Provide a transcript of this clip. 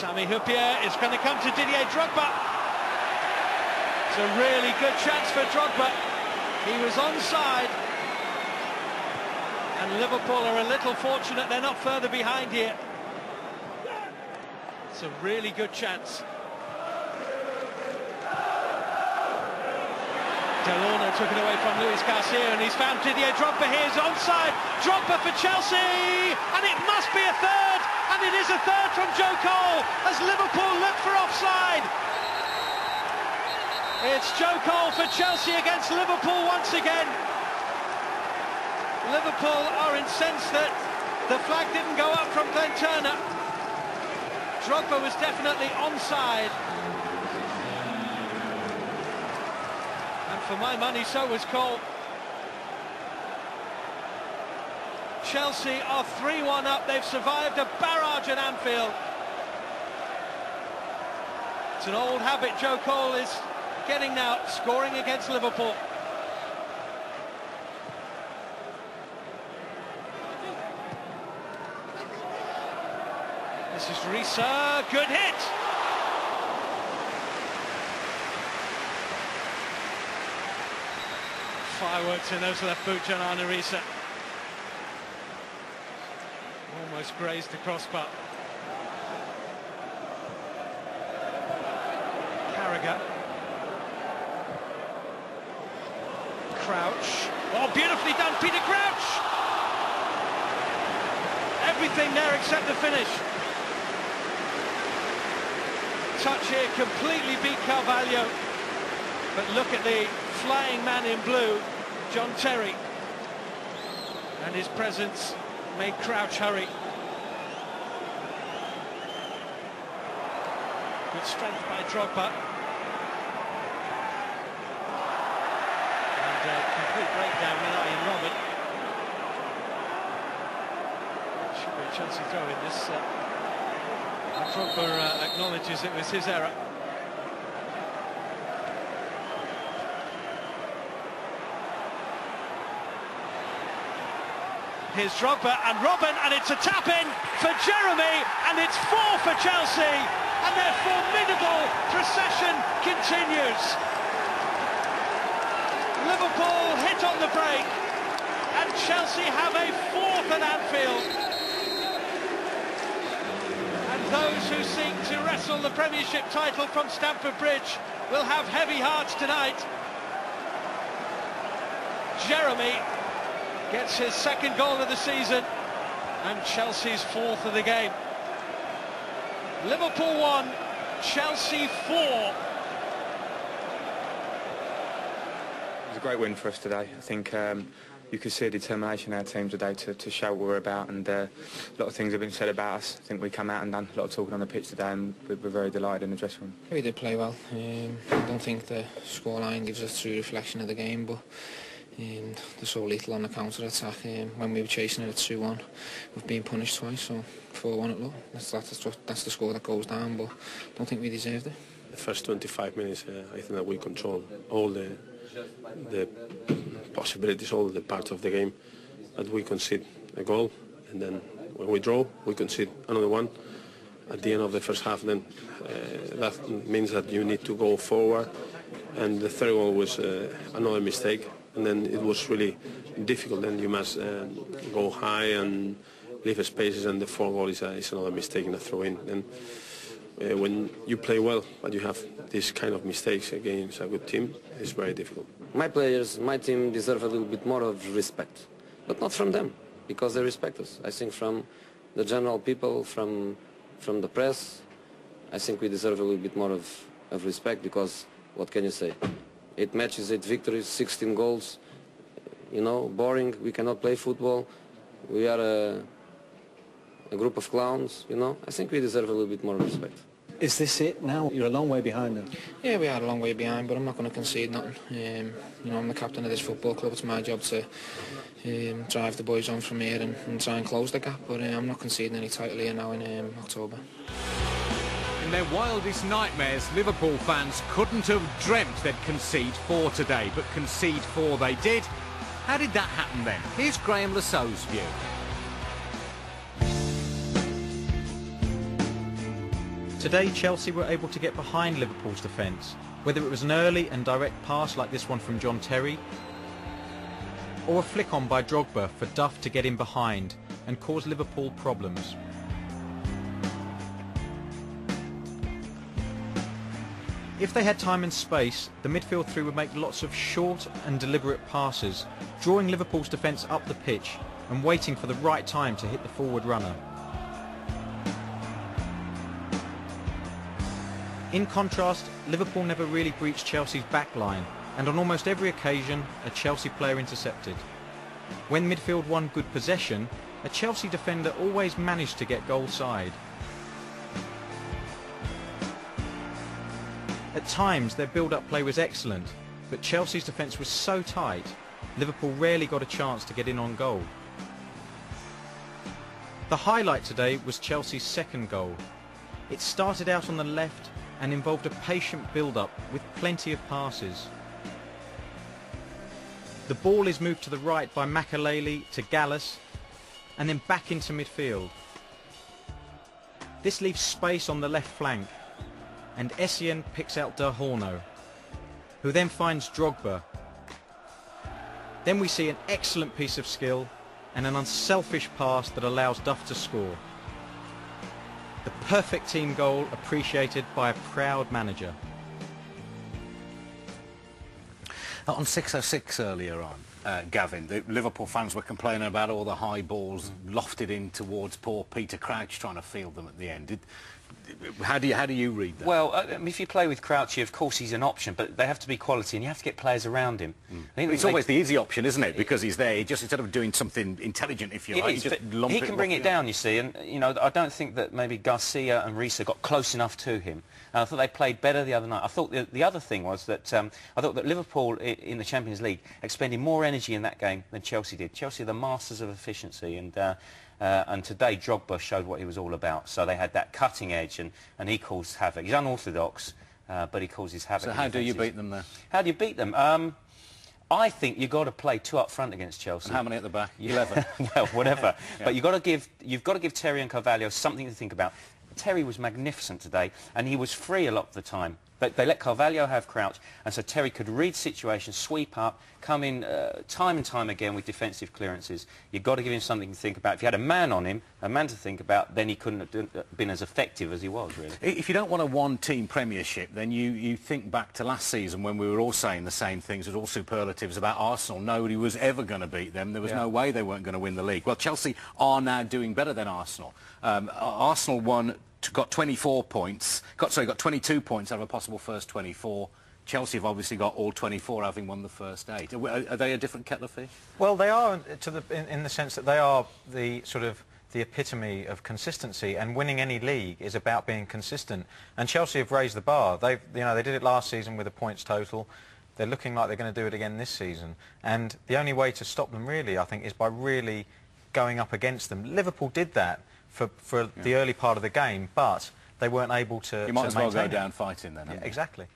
Sami Hyypiä is going to come to Didier Drogba. It's a really good chance for Drogba. He was onside. And Liverpool are a little fortunate they're not further behind here. It's a really good chance. Delorno took it away from Luis Garcia, and he's found Didier Drogba. Here's onside. Drogba for Chelsea, and it must be a third, and it is a third from Joe Cole as Liverpool look for offside. It's Joe Cole for Chelsea against Liverpool once again. Liverpool are incensed that the flag didn't go up from Glenn Turner. Drogba was definitely onside. And for my money, so was Cole. Chelsea are 3-1 up. They've survived a barrage at Anfield. It's an old habit Joe Cole is getting now, scoring against Liverpool. This is Risa, good hit! Fireworks in those left boot, John Risa. Almost grazed the crossbar. Carragher. Crouch. Oh, beautifully done, Peter Crouch! Everything there except the finish. Touch here completely beat Carvalho, but look at the flying man in blue, John Terry, and his presence made Crouch hurry. Good strength by Drogba, and a complete breakdown with Ian Robin. Should be a Chelsea throw in this. Drogba acknowledges it was his error. Here's Drogba and Robin, and it's a tap-in for Geremi, and it's 4 for Chelsea, and their formidable procession continues. Liverpool hit on the break, and Chelsea have a 4th at Anfield. Those who seek to wrestle the Premiership title from Stamford Bridge will have heavy hearts tonight. Geremi gets his 2nd goal of the season and Chelsea's 4th of the game. Liverpool 1, Chelsea 4. It was a great win for us today. I think you could see a determination in our team today to show what we're about, and a lot of things have been said about us. I think we come out and done a lot of talking on the pitch today, and we're very delighted in the dressing room. We did play well. I don't think the scoreline gives us a true reflection of the game, but there's so little on the counter-attack. When we were chasing it at 2-1, we've been punished twice, so 4-1 it looked. That's the score that goes down, but I don't think we deserved it. The first 25 minutes, I think that we controlled all the possibilities, all the parts of the game, but we concede a goal, and then when we draw, we concede another one at the end of the first half. Then that means that you need to go forward, and the third one was another mistake, and then it was really difficult. Then you must go high and leave spaces, and the 4th goal is another mistake in a throw-in. Then when you play well, but you have these kind of mistakes against a good team, it's very difficult. My players, my team deserve a little bit more of respect, but not from them, because they respect us. I think from the general people, from the press, I think we deserve a little bit more of respect, because what can you say? 8 matches, 8 victories, 16 goals, you know, boring, we cannot play football, we are a group of clowns, you know. I think we deserve a little bit more respect. Is this it now? You're a long way behind them. Yeah, we are a long way behind, but I'm not going to concede nothing. You know, I'm the captain of this football club. It's my job to drive the boys on from here and try and close the gap, but I'm not conceding any title here now in October. In their wildest nightmares, Liverpool fans couldn't have dreamt they'd concede 4 today, but concede 4 they did. How did that happen then? Here's Graham Lassau's view. Today, Chelsea were able to get behind Liverpool's defence, whether it was an early and direct pass like this one from John Terry, or a flick on by Drogba for Duff to get in behind and cause Liverpool problems. If they had time and space, the midfield three would make lots of short and deliberate passes, drawing Liverpool's defence up the pitch and waiting for the right time to hit the forward runner. In contrast, Liverpool never really breached Chelsea's back line, and on almost every occasion, a Chelsea player intercepted. When midfield won good possession, a Chelsea defender always managed to get goal side. At times, their build-up play was excellent, but Chelsea's defence was so tight, Liverpool rarely got a chance to get in on goal. The highlight today was Chelsea's second goal. It started out on the left and involved a patient build-up with plenty of passes. The ball is moved to the right by Makelele to Gallus and then back into midfield. This leaves space on the left flank and Essien picks out De Horno, who then finds Drogba. Then we see an excellent piece of skill and an unselfish pass that allows Duff to score. The perfect team goal appreciated by a proud manager. On 6:06 earlier on, Gavin, the Liverpool fans were complaining about all the high balls lofted in towards poor Peter Crouch trying to field them at the end. How do you read that? Well, if you play with Crouchy, of course he's an option, but they have to be quality and you have to get players around him. It's always the easy option, isn't it? Because he's there, just instead of doing something intelligent, if you like, he can bring it down, you see, and you know, I don't think that maybe Garcia and Risa got close enough to him. I thought they played better the other night. I thought the other thing was that I thought that Liverpool in the Champions League expended more energy in that game than Chelsea did. Chelsea are the masters of efficiency, and today Drogba showed what he was all about. So they had that cutting edge, and he caused havoc. He's unorthodox, but he causes havoc. So how do you beat them there? How do you beat them? I think you've got to play two up front against Chelsea. And how many at the back? 11. Well, whatever. Yeah. But you've got to give Terry and Carvalho something to think about. Terry was magnificent today, and he was free a lot of the time. They let Carvalho have Crouch, and so Terry could read situations, sweep up, come in time and time again with defensive clearances. You've got to give him something to think about. If you had a man on him, a man to think about, then he couldn't have been as effective as he was, really. If you don't want a one-team premiership, then you think back to last season when we were all saying the same things, with all superlatives about Arsenal. Nobody was ever going to beat them. There was no way they weren't going to win the league. Well, Chelsea are now doing better than Arsenal. Arsenal got 24 points, got 22 points out of a possible first 24. Chelsea have obviously got all 24, having won the first 8. Are they a different kettle of fish? Well, they are in the sense that they are the sort of the epitome of consistency, and winning any league is about being consistent. And Chelsea have raised the bar. They did it last season with a points total. They're looking like they're going to do it again this season. And the only way to stop them, really, I think, is by really going up against them. Liverpool did that for the early part of the game, but they weren't able to. You might as well go maintain down fighting then. Yeah, exactly.